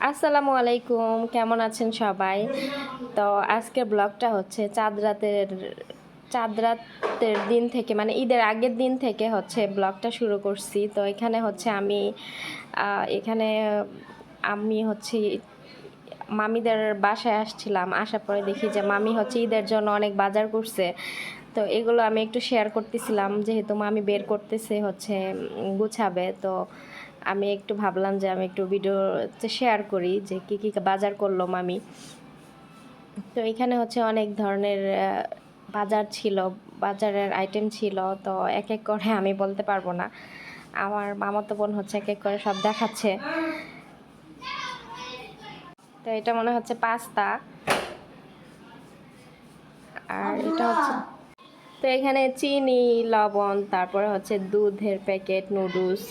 আসসালামু আলাইকুম, কেমন আছেন সবাই? তো আজকের ব্লগটা হচ্ছে চাঁদ রাতের দিন থেকে, মানে ঈদের আগের দিন থেকে হচ্ছে ব্লগটা শুরু করছি। তো এখানে হচ্ছে এখানে আমি হচ্ছে মামিদের বাসায় আসছিলাম। আসার পরে দেখি যে মামি হচ্ছে ঈদের জন্য অনেক বাজার করছে। তো এগুলো আমি একটু শেয়ার করতেছিলাম, যেহেতু মামি বের করতেছে হচ্ছে গুছাবে। তো আমি একটু ভাবলাম যে আমি একটু ভিডিওতে শেয়ার করি যে কী কী বাজার করলো মামি। তো এখানে হচ্ছে অনেক ধরনের বাজার ছিল, বাজারের আইটেম ছিল। তো এক এক করে আমি বলতে পারবো না, আমার মামাতো বোন হচ্ছে এক এক করে সব দেখাচ্ছে। তো এটা মনে হচ্ছে পাস্তা, আর এটা হচ্ছে, তো এখানে চিনি, লবণ, তারপরে হচ্ছে দুধের প্যাকেট, নুডলস,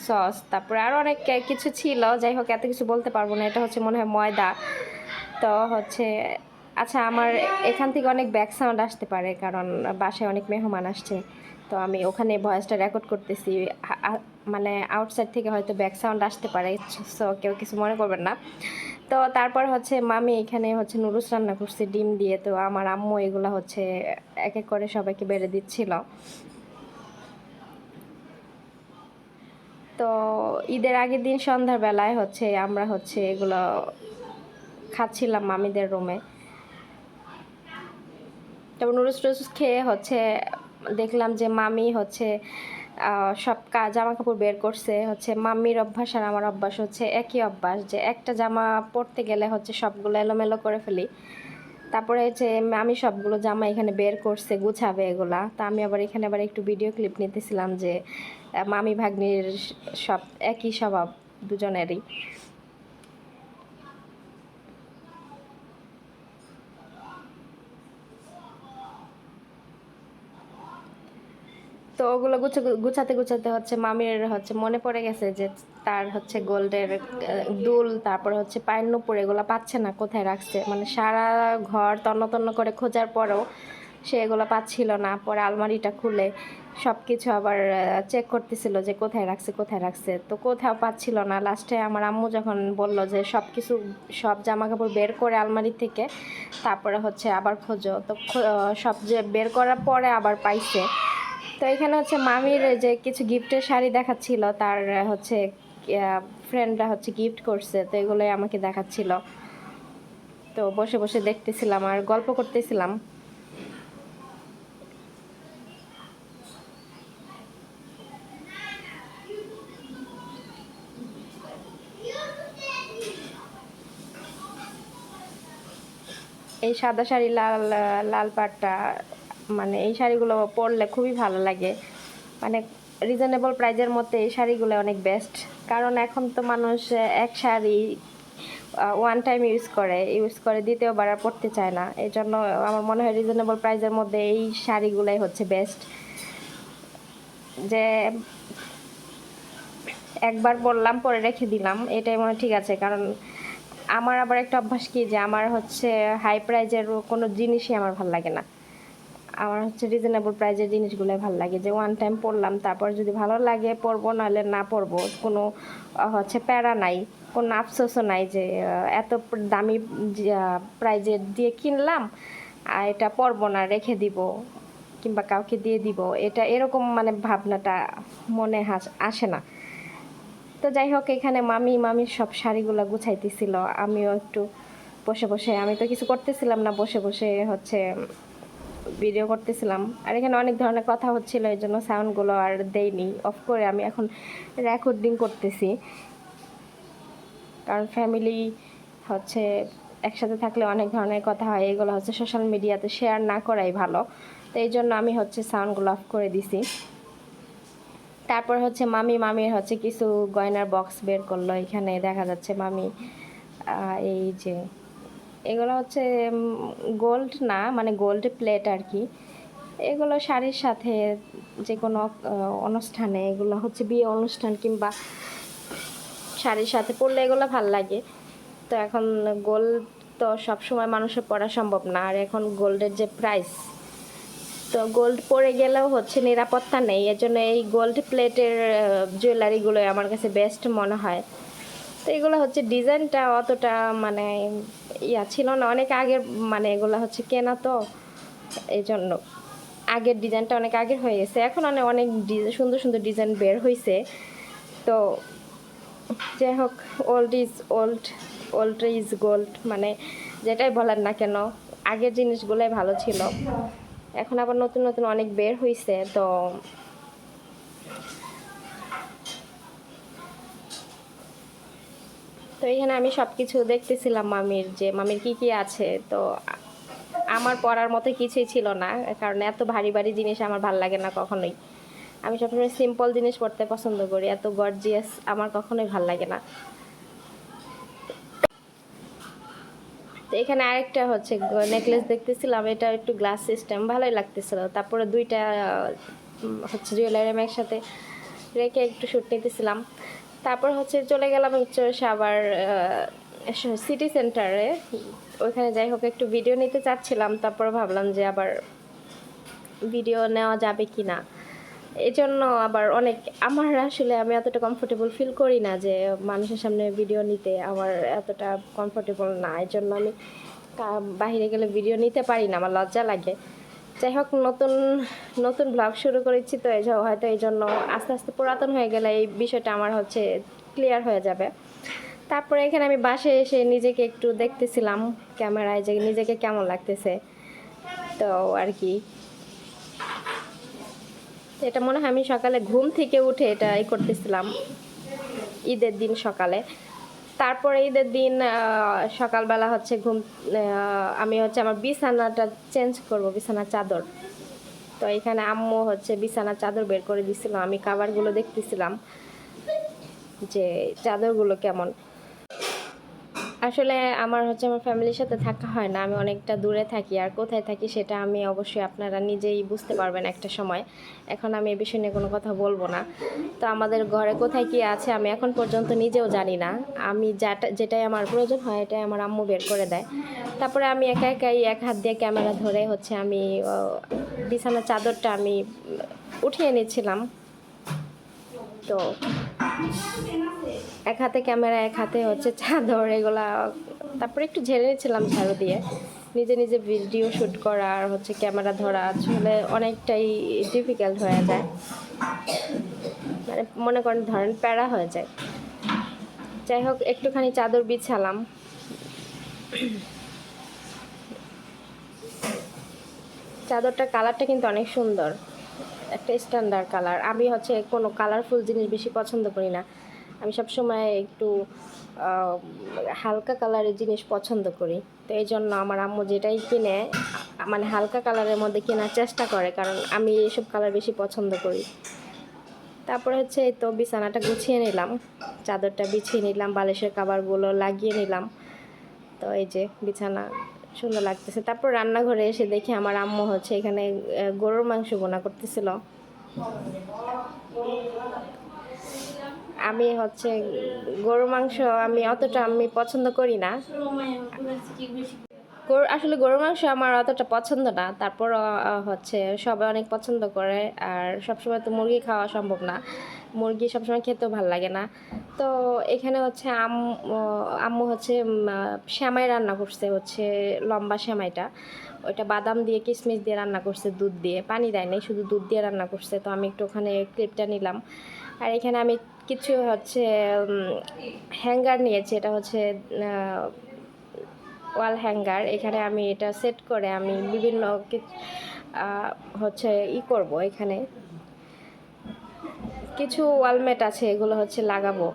সস, তারপরে আরও অনেক কিছু ছিল। যাই হোক, এত কিছু বলতে পারবো না। এটা হচ্ছে মনে হয় ময়দা। তো হচ্ছে, আচ্ছা, আমার এখান থেকে অনেক ব্যাক সাউন্ড আসতে পারে, কারণ বাসায় অনেক মেহমান আসছে। তো আমি ওখানে ভয়েসটা রেকর্ড করতেছি, মানে আউটসাইড থেকে হয়তো ব্যাক সাউন্ড আসতে পারে, সো কেউ কিছু মনে করবেন না। তো তারপর হচ্ছে মামি এখানে হচ্ছে নুডলস রান্না করছে ডিম দিয়ে। তো আমার আম্মু এগুলো হচ্ছে এক এক করে সবাইকে বেড়ে দিচ্ছিল। তো ঈদের আগের দিন সন্ধ্যাবেলায় হচ্ছে আমরা হচ্ছে এগুলো খাচ্ছিলাম মামিদের রুমে। তারপর নুডলস টুডলস খেয়ে হচ্ছে দেখলাম যে মামি হচ্ছে সব জামা কাপড় বের করছে। হচ্ছে মাম্মির অভ্যাস আর আমার অভ্যাস হচ্ছে একই অভ্যাস, যে একটা জামা পরতে গেলে হচ্ছে সবগুলো এলোমেলো করে ফেলি। তারপরে হচ্ছে আমি সবগুলো জামা এখানে বের করছে, গুছাবে এগুলা। তা আমি আবার এখানে আবার একটু ভিডিও ক্লিপ নিতেছিলাম, যে মামি ভাগ্নির সব একই স্বভাব দুজনেরই। তো ওগুলো গুছাতে গুছাতে হচ্ছে মামির হচ্ছে মনে পড়ে গেছে যে তার হচ্ছে গোল্ডের দুল, তারপরে হচ্ছে পায়ের নুপুর, এগুলো পাচ্ছে না, কোথায় রাখছে। মানে সারা ঘর তন্ন তন্ন করে খোঁজার পরেও সে এগুলো পাচ্ছিল না। পরে আলমারিটা খুলে সব কিছু আবার চেক করতেছিল যে কোথায় রাখছে কোথায় রাখছে, তো কোথাও পাচ্ছিল না। লাস্টে আমার আম্মু যখন বলল যে সব কিছু, সব জামা কাপড় বের করে আলমারি থেকে তারপরে হচ্ছে আবার খোঁজো, তো সব যে বের করার পরে আবার পাইছে। তো এখানে হচ্ছে মামির যে কিছু গিফটের শাড়ি দেখাচ্ছিল, তার হচ্ছে ফ্রেন্ডরা হচ্ছে গিফট করছে, তো এগুলোই আমাকে দেখাচ্ছিল। তো বসে বসে দেখতেছিলাম আর গল্প করতেছিলাম। এই সাদা শাড়ি, লাল লাল পাটটা, মানে এই শাড়িগুলো পরলে খুবই ভালো লাগে। মানে রিজনেবল প্রাইজের মধ্যে এই শাড়িগুলো অনেক বেস্ট। কারণ এখন তো মানুষ এক শাড়ি ওয়ান টাইম ইউজ করে দ্বিতীয়বার আর পরতে চায় না। এই জন্য আমার মনে হয় রিজনেবল প্রাইজের মধ্যে এই শাড়িগুলাই হচ্ছে বেস্ট, যে একবার পরলাম পরে রেখে দিলাম, এটাই মনে ঠিক আছে। কারণ আমার আবার একটা অভ্যাস কি, যে আমার হচ্ছে হাই প্রাইজের কোনো জিনিসই আমার ভালো লাগে না। আমার হচ্ছে রিজনেবল প্রাইজের জিনিসগুলোই ভালো লাগে, যে ওয়ান টাইম পরলাম, তারপর যদি ভালো লাগে পরবো, নাহলে না পরবো। কোনো হচ্ছে প্যারা নাই, কোনো আফসোসও নাই যে এত দামি প্রাইজের দিয়ে কিনলাম আর এটা পরবো না, রেখে দিব কিংবা কাউকে দিয়ে দিব, এটা এরকম মানে ভাবনাটা মনে আসে না। তো যাই হোক, এখানে মামির সব শাড়িগুলো গুছাইতেছিল, আমিও একটু বসে বসে, আমি তো কিছু করতেছিলাম না, বসে বসে হচ্ছে ভিডিও করতেছিলাম। আর এখানে অনেক ধরনের কথা হচ্ছিল, এই জন্য সাউন্ডগুলো আর দেইনি, অফ করে আমি এখন রেকর্ডিং করতেছি। কারণ ফ্যামিলি হচ্ছে একসাথে থাকলে অনেক ধরনের কথা হয়, এগুলো হচ্ছে সোশ্যাল মিডিয়াতে শেয়ার না করাই ভালো। তো এই জন্য আমি হচ্ছে সাউন্ডগুলো অফ করে দিছি। তারপর হচ্ছে মামির হচ্ছে কিছু গয়নার বক্স বের করলো। এখানে দেখা যাচ্ছে মামি এই যে এগুলো হচ্ছে গোল্ড না, মানে গোল্ড প্লেট আর কি। এগুলো শাড়ির সাথে যে কোনো অনুষ্ঠানে, এগুলো হচ্ছে বিয়ে অনুষ্ঠান কিংবা শাড়ির সাথে পরলে এগুলো ভাল লাগে। তো এখন গোল্ড তো সবসময় মানুষের পরা সম্ভব না, আর এখন গোল্ডের যে প্রাইস, তো গোল্ড পরে গেলেও হচ্ছে নিরাপত্তা নেই। এজন্য এই গোল্ড প্লেটের জুয়েলারিগুলোই আমার কাছে বেস্ট মনে হয়। তো এগুলো হচ্ছে ডিজাইনটা অতটা মানে ইয়া ছিল না, অনেক আগের, মানে এগুলো হচ্ছে কেনা তো এই জন্য আগের ডিজাইনটা অনেক আগের হয়ে গেছে। এখন অনেক সুন্দর সুন্দর ডিজাইন বের হয়েছে। তো যাই হোক, old is old, old is gold, মানে যেটাই বলেন না কেন আগের জিনিসগুলোই ভালো ছিল। এখন আবার নতুন নতুন অনেক বের হয়েছে। তো তো এখানে আমি সব কিছু দেখতেছিলাম মামির, যে মামির কি কি আছে। তো আমার পরার মতো কিছুই ছিল না, কারণ এত ভারী ভারী জিনিস আমার ভাল লাগে না কখনোই। আমি সবসময় সিম্পল জিনিস পরতে পছন্দ করি, এত গর্জিয়াস আমার কখনোই ভাল লাগে না। তো এখানে আরেকটা হচ্ছে নেকলেস দেখতেছিলাম, এটা একটু গ্লাস সিস্টেম, ভালোই লাগতেছিল। তারপরে দুইটা হচ্ছে জুয়েলারি আমি একসাথে রেখে একটু শ্যুট নিতেছিলাম। তারপর হচ্ছে চলে গেলাম হচ্ছে আবার সিটি সেন্টারে, ওইখানে যাই হোক একটু ভিডিও নিতে চাচ্ছিলাম। তারপর ভাবলাম যে আবার ভিডিও নেওয়া যাবে কি না, এই জন্য আবার অনেক আমার আসলে আমি এতটা কমফোর্টেবল ফিল করি না যে মানুষের সামনে ভিডিও নিতে, আমার এতটা কমফোর্টেবল না। এই জন্য আমি বাইরে গেলে ভিডিও নিতে পারি না, আমার লজ্জা লাগে। যাই হোক, নতুন নতুন ব্লগ শুরু করেছি তো হয়তো এই জন্য আস্তে আস্তে পুরাতন হয়ে গেলে এই বিষয়টা আমার হচ্ছে ক্লিয়ার হয়ে যাবে। তারপরে এখানে আমি বাসায় এসে নিজেকে একটু দেখতেছিলাম ক্যামেরায়, যে নিজেকে কেমন লাগতেছে। তো আর কি, এটা মনে হয় আমি সকালে ঘুম থেকে উঠে এটা করতেছিলাম ঈদের দিন সকালে। তারপরে ঈদের দিন সকালবেলা হচ্ছে আমি হচ্ছে আমার বিছানাটা চেঞ্জ করব, বিছানার চাদর। তো এখানে আম্মু হচ্ছে বিছানার চাদর বের করে দিছিল, আমি কাভারগুলো দেখতেছিলাম যে চাদরগুলো কেমন। আসলে আমার হচ্ছে আমার ফ্যামিলির সাথে থাকা হয় না, আমি অনেকটা দূরে থাকি। আর কোথায় থাকি সেটা আমি অবশ্যই আপনারা নিজেই বুঝতে পারবেন একটা সময়। এখন আমি এই বিষয় নিয়ে কোনো কথা বলবো না। তো আমাদের ঘরে কোথায় কী আছে আমি এখন পর্যন্ত নিজেও জানি না। আমি যেটাই আমার প্রয়োজন হয় এটাই আমার আম্মু বের করে দেয়। তারপরে আমি একা একাই এক হাত দিয়ে ক্যামেরা ধরে হচ্ছে আমি বিছানার চাদরটা আমি উঠিয়ে নিচ্ছিলাম। তো এক হাতে ক্যামেরা, এক হাতে হচ্ছে চাদর, এগুলা তারপরে একটু ঝেড়ে নিচ্ছিলাম ঝাড়ু দিয়ে। নিজে নিজে ভিডিও শ্যুট করা আর হচ্ছে ক্যামেরা ধরা আসলে অনেকটাই ডিফিকাল্ট হয়ে যায়, মানে মনে করেন ধরেন প্যারা হয়ে যায়। যাই হোক, একটুখানি চাদর বিছালাম। চাদরটার কালারটা কিন্তু অনেক সুন্দর, একটা স্ট্যান্ডার্ড কালার। আমি হচ্ছে কোনো কালারফুল জিনিস বেশি পছন্দ করি না, আমি সবসময় একটু হালকা কালারের জিনিস পছন্দ করি। তো এই জন্য আমার আম্মু যেটাই কিনে মানে হালকা কালারের মধ্যে কেনার চেষ্টা করে, কারণ আমি এইসব কালার বেশি পছন্দ করি। তারপরে হচ্ছে এই তো বিছানাটা গুছিয়ে নিলাম, চাদরটা বিছিয়ে নিলাম, বালিশের কাভারগুলো লাগিয়ে নিলাম। তো এই যে বিছানা সুন্দর লাগতেছে। তারপর রান্নাঘরে এসে দেখি আমার আম্মু হচ্ছে এখানে গরুর মাংস বোনা করতেছিল। আমি হচ্ছে গরুর মাংস আমি অতটা পছন্দ করি না। আসলে গরুর মাংস আমার অতটা পছন্দ না, তারপর হচ্ছে সবাই অনেক পছন্দ করে। আর সবসময় তো মুরগি খাওয়া সম্ভব না, মুরগি সবসময় খেতেও ভালো লাগে না। তো এখানে হচ্ছে আম্মু হচ্ছে সেমাই রান্না করছে, হচ্ছে লম্বা সেমাইটা, ওইটা বাদাম দিয়ে কিশমিশ দিয়ে রান্না করছে, দুধ দিয়ে, পানি দেয় নাই, শুধু দুধ দিয়ে রান্না করছে। তো আমি একটু ওখানে ক্লিপটা নিলাম। আর এখানে আমি কিছু হচ্ছে হ্যাঙ্গার নিয়েছি, এটা হচ্ছে ওয়াল হ্যাঙ্গার। এখানে আমি এটা সেট করে আমি বিভিন্ন হচ্ছে করব। এখানে কিছু ওয়ালমেট আছে, এগুলো হচ্ছে লাগাবো।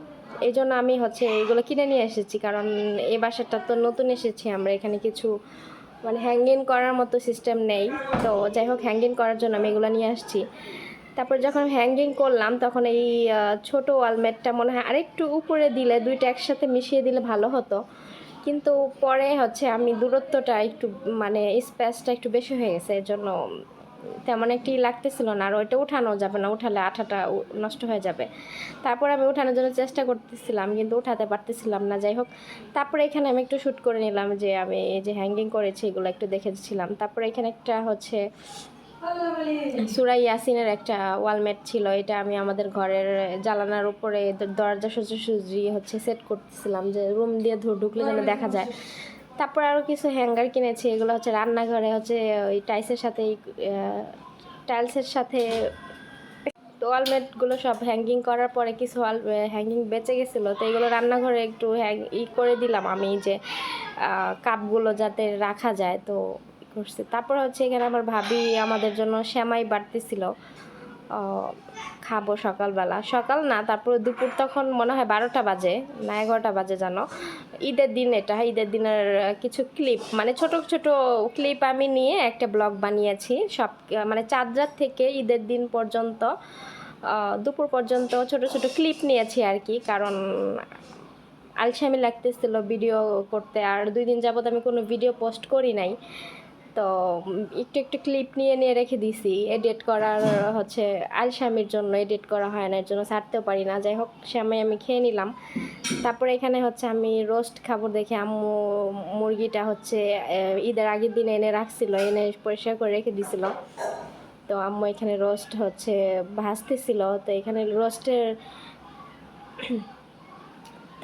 এই জন্য আমি হচ্ছে এইগুলো কিনে নিয়ে এসেছি, কারণ এই বাসাটা তো নতুন এসেছি আমরা, এখানে কিছু মানে হ্যাঙ্গিং করার মতো সিস্টেম নেই। তো যাই হোক, হ্যাঙ্গিং করার জন্য আমি এগুলো নিয়ে আসছি। তারপর যখন হ্যাঙ্গিং করলাম তখন এই ছোট ওয়ালমেটটা মনে হয় আরেকটু উপরে দিলে, দুইটা একসাথে মিশিয়ে দিলে ভালো হতো। কিন্তু পরে হচ্ছে আমি দূরত্বটা একটু মানে স্পেসটা একটু বেশি হয়ে গেছে, এর জন্য তেমন একটি লাগতেছিল না। আর ওইটা উঠানো যাবে না, উঠালে আঠাটা নষ্ট হয়ে যাবে। তারপর আমি উঠানোর জন্য চেষ্টা করতেছিলাম কিন্তু উঠাতে পারতেছিলাম না। যাই হোক, তারপরে এখানে আমি একটু শ্যুট করে নিলাম যে আমি এই যে হ্যাঙ্গিং করেছি এগুলো একটু দেখেছিলাম। তারপরে এখানে একটা হচ্ছে সূরা ইয়াসিনের একটা ওয়ালমেট ছিল, এটা আমি আমাদের ঘরের জানালার উপরে দরজা সোজাসুজি হচ্ছে সেট করতেছিলাম, যে রুম দিয়ে ঢুকলে যেন দেখা যায়। তারপর আরও কিছু হ্যাঙ্গার কিনেছি, এগুলো হচ্ছে রান্নাঘরে হচ্ছে ওই টাইলসের সাথে ওয়ালমেটগুলো সব হ্যাঙ্গিং করার পরে কিছু হ্যাঙ্গিং বেঁচে গেছিলো, তো এগুলো রান্নাঘরে একটু করে দিলাম আমি, যে কাপগুলো যাতে রাখা যায়, তো করছি। তারপর হচ্ছে এখানে আমার ভাবি আমাদের জন্য সেমাই বাড়তেছিল, খাবো সকালবেলা, সকাল না তারপরে দুপুর, তখন মনে হয় 12টা বাজে না 11টা বাজে জানো। ঈদের দিন, এটা ঈদের দিনের কিছু ক্লিপ, মানে ছোট ছোট ক্লিপ আমি নিয়ে একটা ব্লগ বানিয়েছি, সব মানে চাঁদ রাত থেকে ঈদের দিন পর্যন্ত দুপুর পর্যন্ত ছোট ছোট ক্লিপ নিয়েছি আর কি, কারণ আলসামি লাগতেছিল ভিডিও করতে, আর 2 দিন যাবত আমি কোনো ভিডিও পোস্ট করি নাই, তো একটু একটু ক্লিপ নিয়ে নিয়ে রেখে দিছি। এডিট করার হচ্ছে আলসামির জন্য এডিট করা হয় না, এর জন্য ছাড়তেও পারি না। যাই হোক, সেমাই আমি খেয়ে নিলাম। তারপরে এখানে হচ্ছে আমি রোস্ট খাবো দেখে আম্মু মুরগিটা হচ্ছে ঈদের আগের দিন এনে রাখছিল, এনে পরিষ্কার করে রেখে দিছিল, তো আম্মু এখানে রোস্ট হচ্ছে ভাজতেছিল। তো এখানে রোস্টের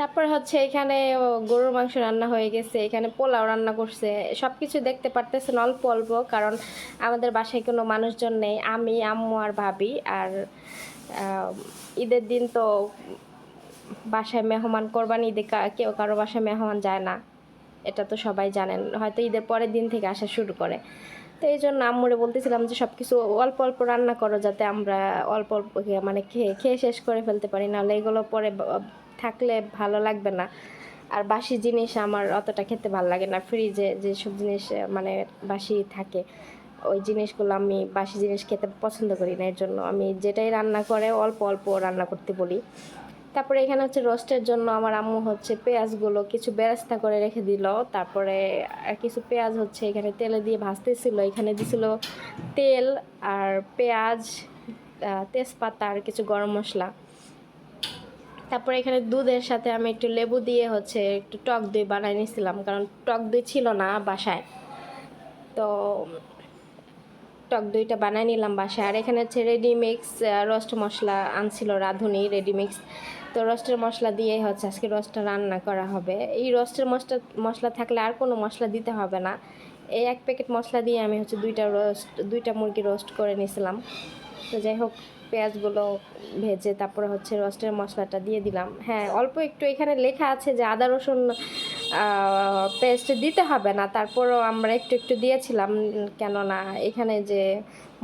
তারপর হচ্ছে এখানে গরুর মাংস রান্না হয়ে গেছে, এখানে পোলাও রান্না করছে, সব কিছু দেখতে পারতেছেন অল্প অল্প, কারণ আমাদের বাসায় কোনো মানুষজন নেই, আমি আম্মু আর ভাবি। আর ঈদের দিন তো বাসায় মেহমান, কোরবানি ঈদে কেউ কারো বাসায় মেহমান যায় না, এটা তো সবাই জানেন, হয়তো ঈদের পরের দিন থেকে আসা শুরু করে। তো এই জন্য আম্মুরে বলতেছিলাম যে সব কিছু অল্প অল্প রান্না করো, যাতে আমরা অল্প অল্প মানে খেয়ে খেয়ে শেষ করে ফেলতে পারি, নাহলে এগুলো পরে থাকলে ভালো লাগবে না। আর বাসি জিনিস আমার অতটা খেতে ভালো লাগে না, ফ্রিজে যেসব জিনিস মানে বাসি থাকে ওই জিনিসগুলো আমি বাসি জিনিস খেতে পছন্দ করি না, এর জন্য আমি যেটাই রান্না করে অল্প অল্প রান্না করতে বলি। তারপরে এখানে হচ্ছে রোস্টের জন্য আমার আম্মু হচ্ছে পেঁয়াজগুলো কিছু বেরেস্তা করে রেখে দিল, তারপরে আর কিছু পেঁয়াজ হচ্ছে এখানে তেলে দিয়ে ভাজতেছিল, এখানে দিছিল তেল আর পেঁয়াজ, তেজপাতা আর কিছু গরম মশলা। তারপরে এখানে দুধের সাথে আমি একটু লেবু দিয়ে হচ্ছে একটু টক দই বানিয়ে নিয়েছিলাম, কারণ টক দই ছিল না বাসায়, তো টক দইটা বানিয়ে নিলাম বাসায়। আর এখানে হচ্ছে রেডিমিক্স রোস্ট মশলা আনছিল রাঁধুনি, রেডিমিক্স, তো রোস্টের মশলা দিয়ে হচ্ছে আজকে রোস্টটা রান্না করা হবে। এই রোস্টের মশলা থাকলে আর কোনো মশলা দিতে হবে না, এই 1 প্যাকেট মশলা দিয়ে আমি হচ্ছে 2টা মুরগি রোস্ট করে নিয়েছিলাম। তো যাই হোক, পেঁয়াজগুলো ভেজে তারপরে হচ্ছে রোস্টের মশলাটা দিয়ে দিলাম। হ্যাঁ, অল্প একটু এখানে লেখা আছে যে আদা রসুন পেস্ট দিতে হবে না, তারপরও আমরা একটু একটু দিয়েছিলাম, কেননা এখানে যে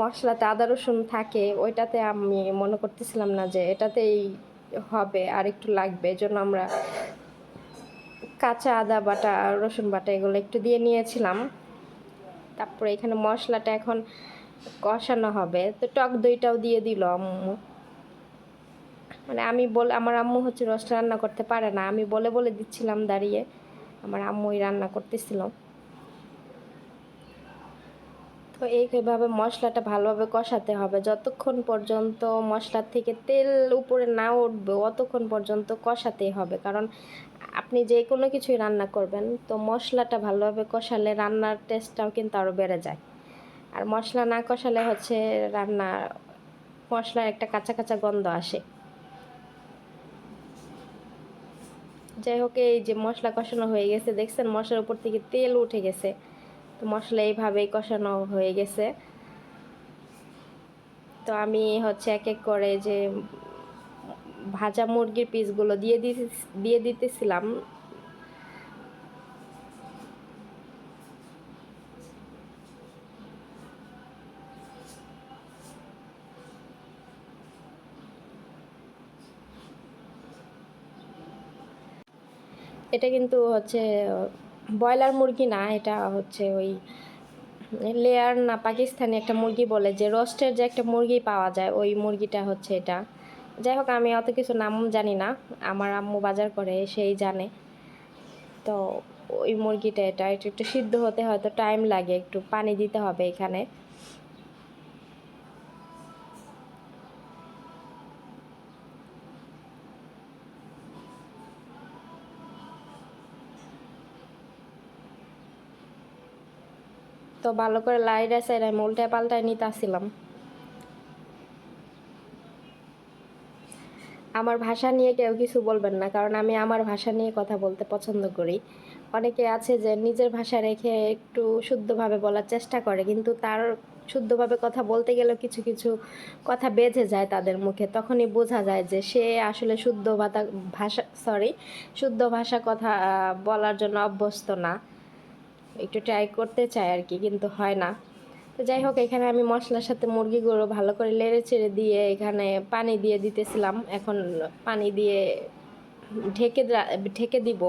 মশলাতে আদা রসুন থাকে ওইটাতে আমি মনে করতেছিলাম না যে এটাতেই হবে, আর একটু লাগবে, এজন্য আমরা কাঁচা আদা বাটা রসুন বাটা এগুলো একটু দিয়ে নিয়েছিলাম। তারপরে এখানে মশলাটা এখন কষানো হবে, তো টক দইটাও দিয়ে দিল আম্মু। মানে আমার আম্মু হচ্ছে রোস্ট রান্না করতে পারে না, আমি বলে বলে দিচ্ছিলাম দাঁড়িয়ে, আমার আম্মুই রান্না করতেছিল। তো এইভাবে মশলাটা ভালোভাবে কষাতে হবে, যতক্ষণ পর্যন্ত মশলার থেকে তেল উপরে না উঠবে অতক্ষণ পর্যন্ত কষাতেই হবে, কারণ আপনি যে কোনো কিছুই রান্না করবেন তো মশলাটা ভালোভাবে কষালে রান্নার টেস্টটাও কিন্তু আরও বেড়ে যায়। আর মশলা না কষালে হচ্ছে মশলার একটা কাঁচা কাঁচা গন্ধ আসে। যাই হোক, এই যে মশলা কষানো হয়ে গেছে, দেখছেন মশলার উপর থেকে তেল উঠে গেছে, তো মশলা এইভাবেই কষানো হয়ে গেছে। তো আমি হচ্ছে এক এক করে যে ভাজা মুরগির পিসগুলো দিয়ে দিতেছিলাম। এটা কিন্তু হচ্ছে ব্রয়লার মুরগি না, এটা হচ্ছে ওই লেয়ার না পাকিস্তানি একটা মুরগি বলে, যে রোস্টের যে একটা মুরগি পাওয়া যায় ওই মুরগিটা হচ্ছে এটা। যাই হোক, আমি অত কিছু নাম জানি না, আমার আম্মু বাজার করে সেই জানে। তো ওই মুরগিটা এটা একটু একটু সিদ্ধ হতে হয়তো টাইম লাগে, একটু পানি দিতে হবে এখানে। তো ভালো করে লাইড়া সাইড়া আমি উল্টায় পাল্টায় নিতে আসছিলাম। আমার ভাষা নিয়ে কেউ কিছু বলবেন না, কারণ আমি আমার ভাষা নিয়ে কথা বলতে পছন্দ করি। অনেকে আছে যে নিজের ভাষা রেখে একটু শুদ্ধভাবে বলার চেষ্টা করে, কিন্তু তার শুদ্ধভাবে কথা বলতে গেলেও কিছু কিছু কথা বেঁধে যায় তাদের মুখে, তখনই বোঝা যায় যে সে আসলে শুদ্ধ ভাষা কথা বলার জন্য অভ্যস্ত না। একটু ট্রাই করতে চাই আর কি, কিন্তু হয় না। তো যাই হোক, এখানে আমি মশলার সাথে মুরগিগুলো ভালো করে নেড়ে চেড়ে দিয়ে এখানে পানি দিয়ে দিতেছিলাম। এখন পানি দিয়ে ঢেকে দিব।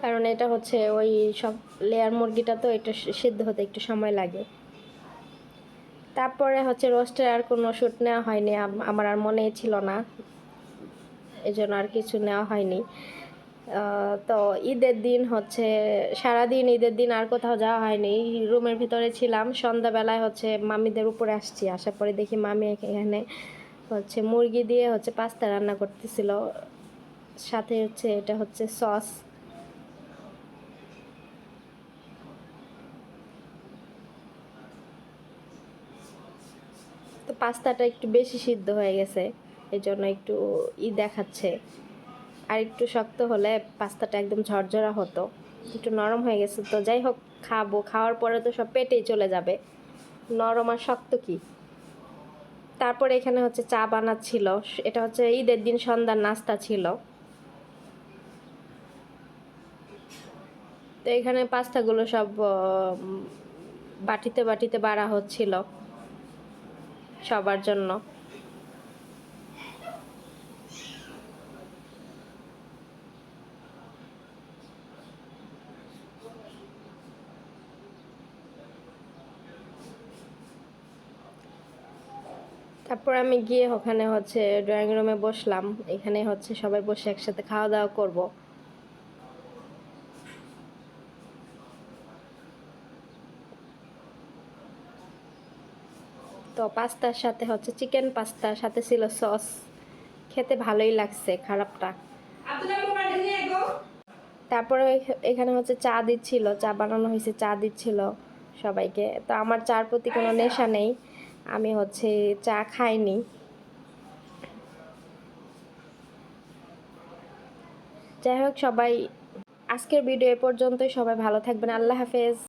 কারণ এটা হচ্ছে ওই সব লেয়ার মুরগিটা, তো এটা সিদ্ধ হতে একটু সময় লাগে। তারপরে হচ্ছে রোস্টের আর কোনো শ্যুট নেওয়া হয়নি, আমার আর মনে ছিল না, এজন্য আর কিছু নেওয়া হয়নি। তো ঈদের দিন হচ্ছে সারাদিন, ঈদের দিন আর কোথাও যাওয়া হয়নি, রুমের ভিতরে ছিলাম। সন্ধ্যাবেলায় হচ্ছে মামিদের উপরে আসছি, আসার পরে দেখি মামি এখানে হচ্ছে মুরগি দিয়ে হচ্ছে পাস্তা রান্না করতেছিল, সাথে হচ্ছে এটা হচ্ছে সস। তো পাস্তাটা একটু বেশি সিদ্ধ হয়ে গেছে, এই জন্য একটু দেখাচ্ছে। আর একটু শক্ত হলে পাস্তাটা একদম ঝরঝরা হতো, একটু নরম হয়ে গেছে। তো যাই হোক, খাওয়ার পরে তো সব পেটেই চলে যাবে, নরম আর শক্ত কি। তারপরে এখানে হচ্ছে চা বানাচ্ছিল, এটা হচ্ছে ঈদের দিন সন্ধ্যার নাস্তা ছিল। তো এখানে পাস্তাগুলো সব বাটিতে বাটিতে বাড়া হচ্ছিল সবার জন্য। তারপর আমি গিয়ে ওখানে হচ্ছে ড্রয়িং রুমে বসলাম, এখানে হচ্ছে সবাই বসে একসাথে খাওয়া দাওয়া করব। তো পাস্তার সাথে হচ্ছে চিকেন পাস্তার সাথে ছিল সস, খেতে ভালোই লাগছে, খারাপটা। তারপরে এখানে হচ্ছে চা দিচ্ছিল, চা বানানো হয়েছে, চা দিচ্ছিল সবাইকে। তো আমার চার প্রতি কোনো নেশা নেই, আমি হচ্ছে চা খাইনি। যাই হোক, আজকের ভিডিও এ পর্যন্তই। সবাই ভালো থাকবেন, আল্লাহ হাফেজ।